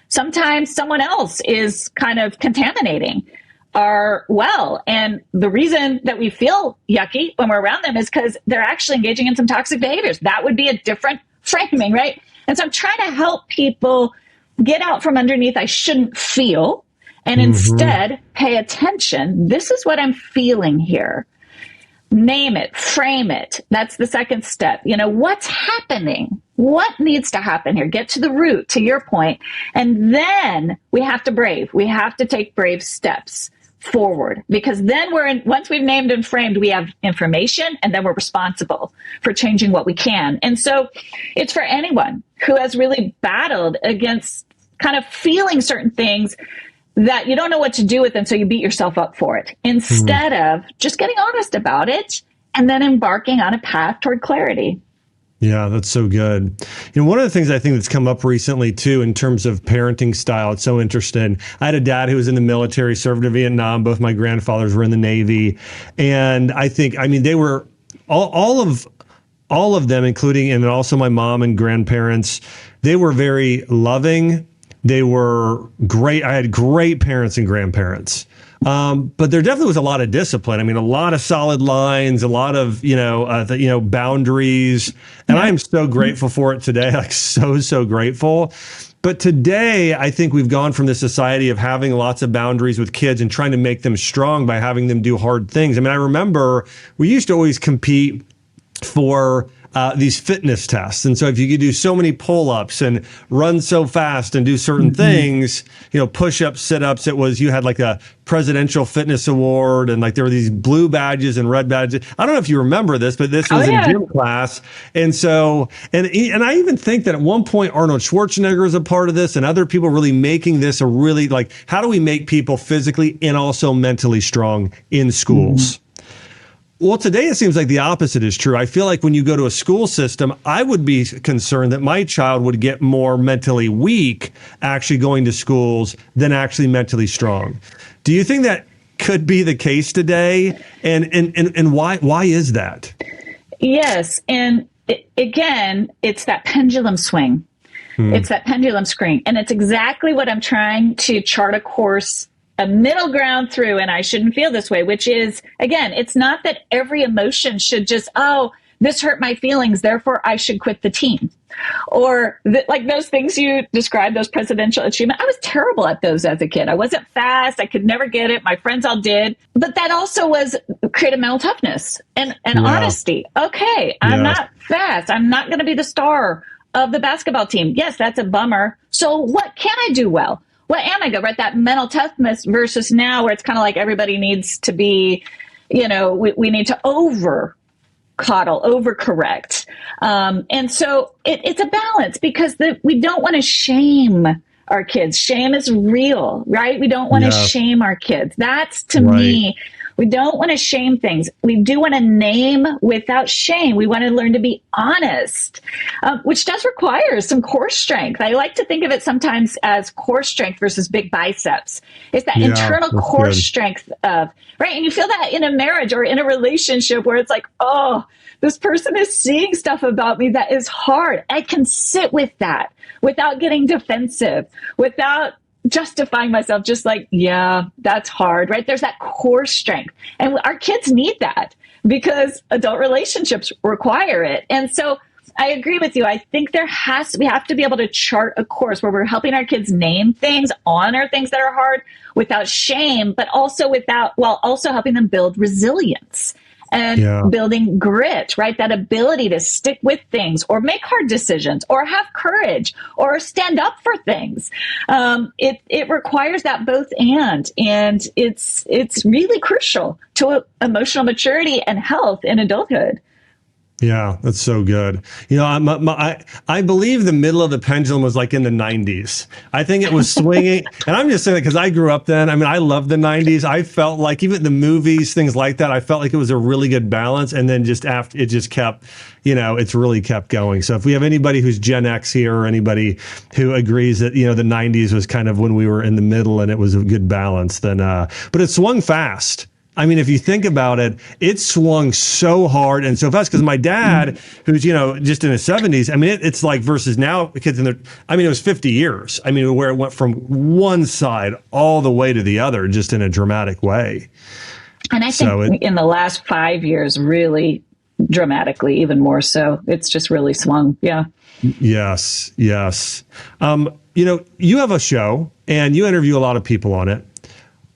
Speaker 2: Sometimes someone else is kind of contaminating our well. And the reason that we feel yucky when we're around them is because they're actually engaging in some toxic behaviors. That would be a different framing, right? And so I'm trying to help people get out from underneath I shouldn't feel and instead pay attention. This is what I'm feeling here. Name it, frame it. That's the second step. What's happening? What needs to happen here? Get to the root, to your point. And then we have to take brave steps forward, because then once we've named and framed, we have information, and then we're responsible for changing what we can. And so it's for anyone who has really battled against kind of feeling certain things that you don't know what to do with, and so you beat yourself up for it, instead of just getting honest about it and then embarking on a path toward clarity.
Speaker 1: Yeah, that's so good. One of the things I think that's come up recently, too, in terms of parenting style, it's so interesting. I had a dad who was in the military, served in Vietnam. Both my grandfathers were in the Navy. And they were all of them, including, and also my mom and grandparents, they were very loving. They were great. I had great parents and grandparents. But there definitely was a lot of discipline. A lot of solid lines, a lot of, boundaries. And I am so grateful for it today. So grateful. But today, I think we've gone from the society of having lots of boundaries with kids and trying to make them strong by having them do hard things. I remember we used to always compete for these fitness tests. And so if you could do so many pull-ups and run so fast and do certain things, push-ups, sit-ups, you had like a presidential fitness award, and there were these blue badges and red badges. I don't know if you remember this, but this was in gym class. And so, and I even think that at one point Arnold Schwarzenegger was a part of this, and other people really making this a really, how do we make people physically and also mentally strong in schools? Well, today it seems like the opposite is true. I feel like when you go to a school system, I would be concerned that my child would get more mentally weak actually going to schools than actually mentally strong. Do you think that could be the case today? And why is that?
Speaker 2: Yes. And again, it's that pendulum swing. It's that pendulum swing. And it's exactly what I'm trying to chart a course, a middle ground through, and I shouldn't feel this way, which is, again, it's not that every emotion should just, this hurt my feelings, therefore I should quit the team. Or those things you described, those presidential achievements. I was terrible at those as a kid. I wasn't fast. I could never get it. My friends all did. But that also was creative mental toughness and honesty. Okay, I'm not fast. I'm not going to be the star of the basketball team. Yes, that's a bummer. So what can I do well? What am I good, right? That mental toughness versus now where it's kind of like everybody needs to be, we need to coddle, overcorrect. And so it's a balance because we don't want to shame our kids. Shame is real, right? We don't want to shame our kids. That's, to me, we don't want to shame things. We do want to name without shame. We want to learn to be honest, which does require some core strength. I like to think of it sometimes as core strength versus big biceps. It's that internal core strength of, right? And you feel that in a marriage or in a relationship where it's like, oh, this person is seeing stuff about me that is hard. I can sit with that without getting defensive, without justifying myself, just like, yeah, that's hard, right? There's that core strength. And our kids need that because adult relationships require it. And so I agree with you. I think we have to be able to chart a course where we're helping our kids name things, honor things that are hard without shame, but also while also helping them build resilience and building grit, right? That ability to stick with things or make hard decisions or have courage or stand up for things. It requires that both and it's really crucial to emotional maturity and health in adulthood.
Speaker 1: Yeah, that's so good. You know, I believe the middle of the pendulum was like in the 90s. I think it was swinging. And I'm just saying that because I grew up then. I mean, I love the 90s. I felt like even the movies, things like that, I felt like it was a really good balance. And then just after, it just kept, it's really kept going. So if we have anybody who's Gen X here or anybody who agrees that, the 90s was kind of when we were in the middle and it was a good balance, then, but it swung fast. I mean, if you think about it, it swung so hard and so fast because my dad, who's, just in his 70s, I mean, it's like versus now kids it was 50 years. I mean, where it went from one side all the way to the other, just in a dramatic way.
Speaker 2: And I think in the last 5 years, really dramatically, even more so, it's just really swung. Yeah.
Speaker 1: Yes. Yes. You have a show and you interview a lot of people on it.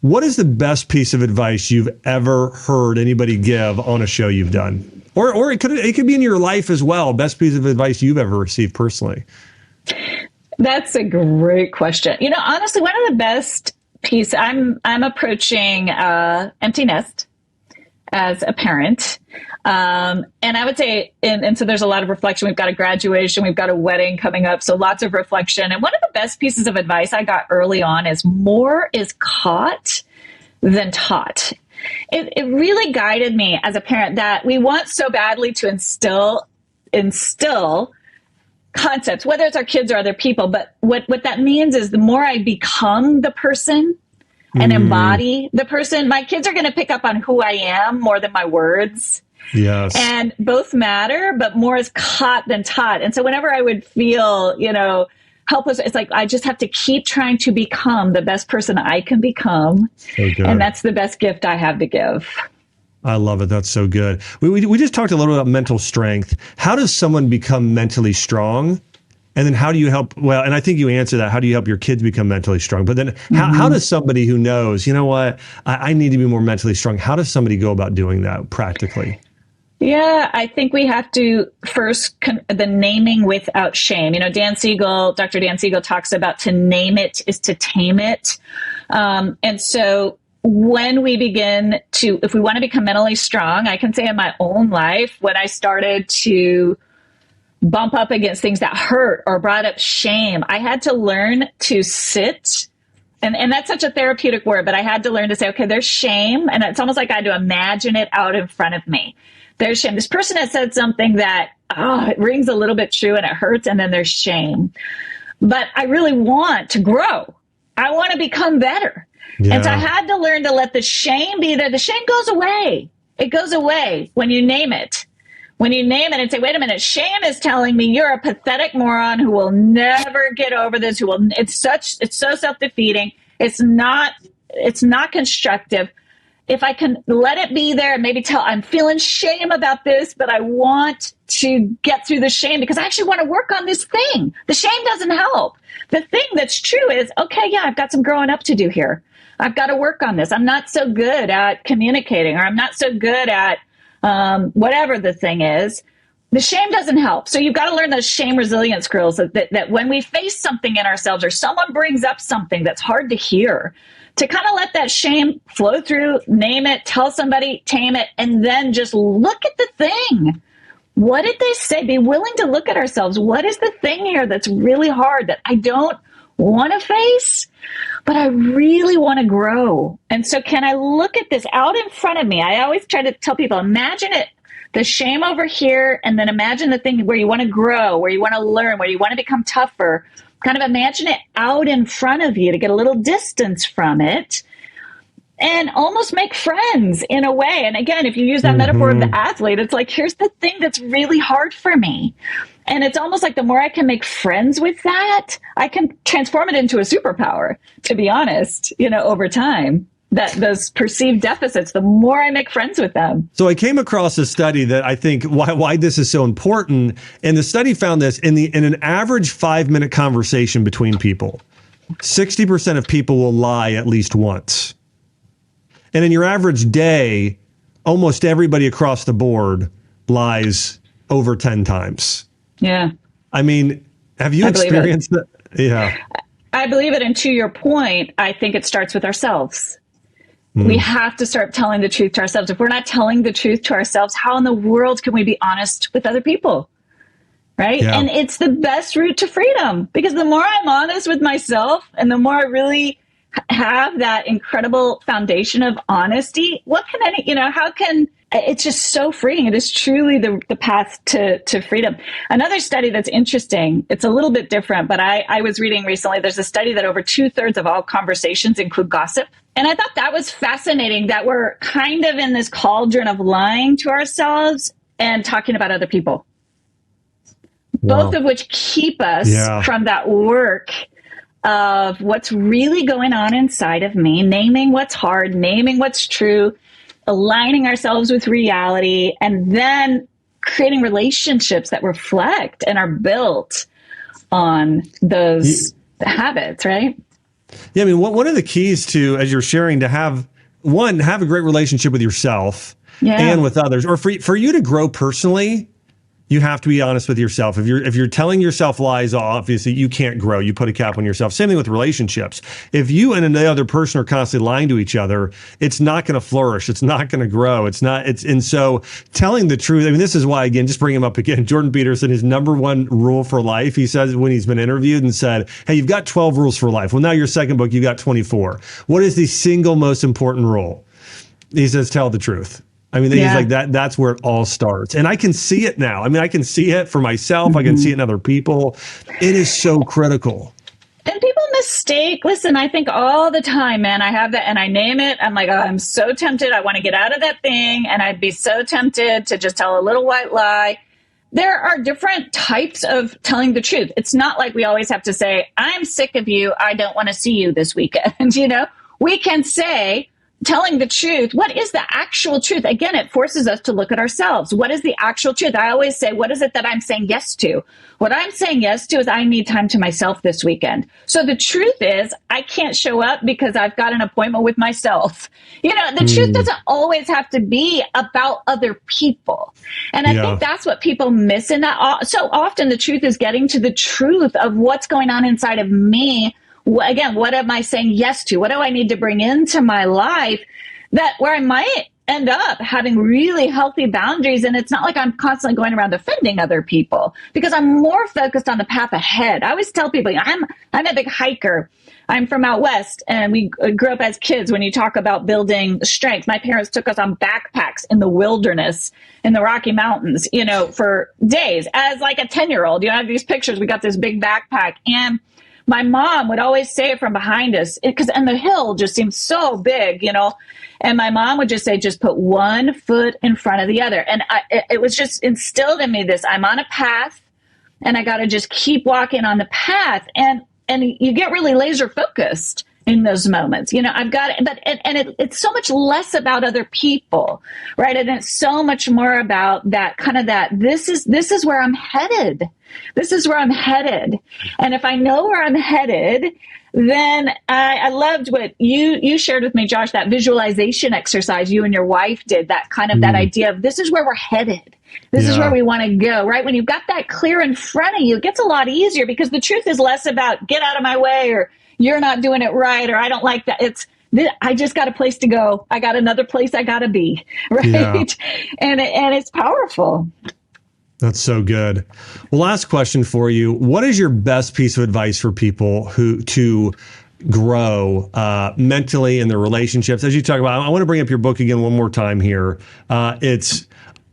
Speaker 1: What is the best piece of advice you've ever heard anybody give on a show you've done? Or it could be in your life as well. Best piece of advice you've ever received personally.
Speaker 2: That's a great question. Honestly, one of the best pieces, I'm approaching empty nest as a parent. And I would say, and so there's a lot of reflection. We've got a graduation, we've got a wedding coming up. So lots of reflection. And one of the best pieces of advice I got early on is more is caught than taught. It really guided me as a parent that we want so badly to instill concepts, whether it's our kids or other people. But what that means is the more I become the person and embody the person, my kids are going to pick up on who I am more than my words.
Speaker 1: Yes.
Speaker 2: And both matter, but more is caught than taught. And so whenever I would feel, helpless, it's like I just have to keep trying to become the best person I can become. So good. And that's the best gift I have to give.
Speaker 1: I love it. That's so good. We just talked a little about mental strength. How does someone become mentally strong? And then how do you help? Well, and I think you answer that. How do you help your kids become mentally strong? But then how does somebody who knows, I need to be more mentally strong. How does somebody go about doing that practically?
Speaker 2: Yeah, I think we have to first the naming without shame. Dr. Dan Siegel talks about to name it is to tame it. And so when we begin if we want to become mentally strong, I can say in my own life, when I started to bump up against things that hurt or brought up shame, I had to learn to sit. And that's such a therapeutic word, but I had to learn to say, okay, there's shame. And it's almost like I had to imagine it out in front of me. There's shame. This person has said something that, it rings a little bit true and it hurts. And then there's shame. But I really want to grow. I want to become better. Yeah. And so I had to learn to let the shame be there. The shame goes away. It goes away when you name it. When you name it and say, wait a minute, shame is telling me you're a pathetic moron who will never get over this, it's so self-defeating. It's not constructive. If I can let it be there and maybe tell I'm feeling shame about this, but I want to get through the shame because I actually want to work on this thing. The shame doesn't help. The thing that's true is, okay, yeah, I've got some growing up to do here. I've got to work on this. I'm not so good at communicating, or I'm not so good at whatever the thing is. the shame doesn't help. So you've got to learn those shame resilience skills that when we face something in ourselves or someone brings up something that's hard to hear, to kind of let that shame flow through, name it, tell somebody, tame it, and then just look at the thing. What did they say? Be willing to look at ourselves. What is the thing here that's really hard that I don't want to face, but I really want to grow? And so can I look at this out in front of me? I always try to tell people, imagine it, the shame over here, and then imagine the thing where you want to grow, where you want to learn, where you want to become tougher. Kind of imagine it out in front of you to get a little distance from it and almost make friends in a way. And again, if you use that metaphor of the athlete, it's like, here's the thing that's really hard for me. And it's almost like the more I can make friends with that, I can transform it into a superpower, to be honest, over time. That those perceived deficits, the more I make friends with them.
Speaker 1: So I came across a study that I think why this is so important. And the study found this in an average 5-minute conversation between people, 60% of people will lie at least once. And in your average day, almost everybody across the board lies over 10 times.
Speaker 2: Yeah.
Speaker 1: I mean, have you experienced that? Yeah.
Speaker 2: I believe it. And to your point, I think it starts with ourselves. We have to start telling the truth to ourselves. If we're not telling the truth to ourselves, how in the world can we be honest with other people? Right? Yeah. And it's the best route to freedom, because the more I'm honest with myself and the more I really have that incredible foundation of honesty, it's just so freeing. It is truly the path to freedom. Another study that's interesting, it's a little bit different, but I was reading recently, there's a study that over 2/3 of all conversations include gossip. And I thought that was fascinating, that we're kind of in this cauldron of lying to ourselves and talking about other people. Wow. Both of which keep us from that work of what's really going on inside of me, naming what's hard, naming what's true, aligning ourselves with reality, and then creating relationships that reflect and are built on those habits, right?
Speaker 1: Yeah, I mean, one of the keys to, as you're sharing, to have a great relationship with yourself and with others, or for you to grow personally, you have to be honest with yourself. If you're telling yourself lies, obviously you can't grow. You put a cap on yourself. Same thing with relationships. If you and another person are constantly lying to each other, it's not going to flourish. It's not going to grow. And so telling the truth, I mean, this is why, again, just bring him up again, Jordan Peterson, his number one rule for life, he says when he's been interviewed and said, hey, you've got 12 rules for life. Well, now your second book, you've got 24. What is the single most important rule? He says, tell the truth. I mean, he's like that's where it all starts. And I can see it now. I mean, I can see it for myself. I can see it in other people. It is so critical.
Speaker 2: And people mistake. Listen, I think all the time, man, I have that and I name it. I'm like, oh, I'm so tempted. I want to get out of that thing. And I'd be so tempted to just tell a little white lie. There are different types of telling the truth. It's not like we always have to say, I'm sick of you. I don't want to see you this weekend. We can say, telling the truth, what is the actual truth? Again, it forces us to look at ourselves. What is the actual truth? I always say, what is it that I'm saying yes to? What I'm saying yes to is I need time to myself this weekend. So the truth is I can't show up because I've got an appointment with myself. The truth doesn't always have to be about other people. And I think that's what people miss in that. So often the truth is getting to the truth of what's going on inside of me. Again, what am I saying yes to? What do I need to bring into my life where I might end up having really healthy boundaries? And it's not like I'm constantly going around offending other people, because I'm more focused on the path ahead. I always tell people, I'm a big hiker. I'm from out west, and we grew up as kids. When you talk about building strength, my parents took us on backpacks in the wilderness, in the Rocky Mountains, for days. As like a 10-year-old, I have these pictures. We got this big backpack, and my mom would always say it from behind us, and the hill just seemed so big, and my mom would just say, just put one foot in front of the other. And it was just instilled in me this, I'm on a path and I got to just keep walking on the path. And you get really laser focused in those moments. I've got it, but it's so much less about other people, right? And it's so much more about this is where I'm headed. This is where I'm headed. And if I know where I'm headed, then I loved what you shared with me, Josh, that visualization exercise you and your wife did, that kind of that idea of this is where we're headed. This is where we want to go, right? When you've got that clear in front of you, it gets a lot easier because the truth is less about get out of my way or you're not doing it right or I don't like that. It's I just got a place to go. I got another place I got to be, right? Yeah. And it's powerful.
Speaker 1: That's so good. Well, last question for you. What is your best piece of advice for people who to grow mentally in their relationships? As you talk about, I want to bring up your book again one more time here. It's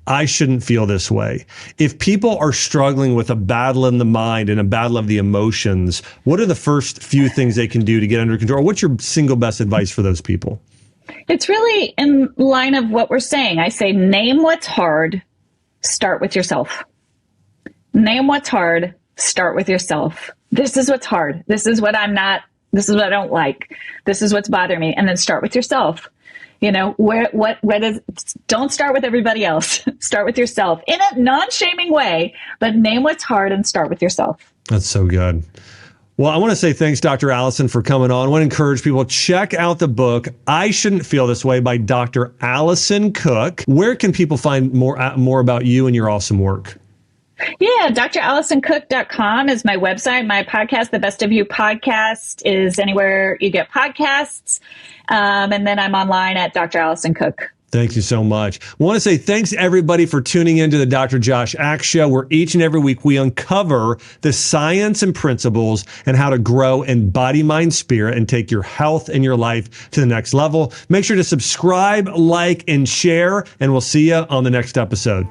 Speaker 1: I Shouldn't Feel This Way. If people are struggling with a battle in the mind and a battle of the emotions, what are the first few things they can do to get under control? What's your single best advice for those people?
Speaker 2: It's really in line of what we're saying. I say, name what's hard. Start with yourself. Name what's hard. Start with yourself. This is what's hard. This is what I'm not. This is what I don't like. This is what's bothering me. And then start with yourself. You know, don't start with everybody else. Start with yourself in a non-shaming way, but name what's hard and start with yourself.
Speaker 1: That's so good. Well, I want to say thanks, Dr. Alison, for coming on. I want to encourage people, check out the book, I Shouldn't Feel This Way by Dr. Alison Cook. Where can people find more about you and your awesome work?
Speaker 2: Yeah, dralisoncook.com is my website. My podcast, The Best of You podcast, is anywhere you get podcasts. And then I'm online at Dr. Alison Cook.
Speaker 1: Thank you so much. I want to say thanks everybody for tuning into the Dr. Josh Axe Show, where each and every week we uncover the science and principles and how to grow in body, mind, spirit, and take your health and your life to the next level. Make sure to subscribe, like, and share, and we'll see you on the next episode.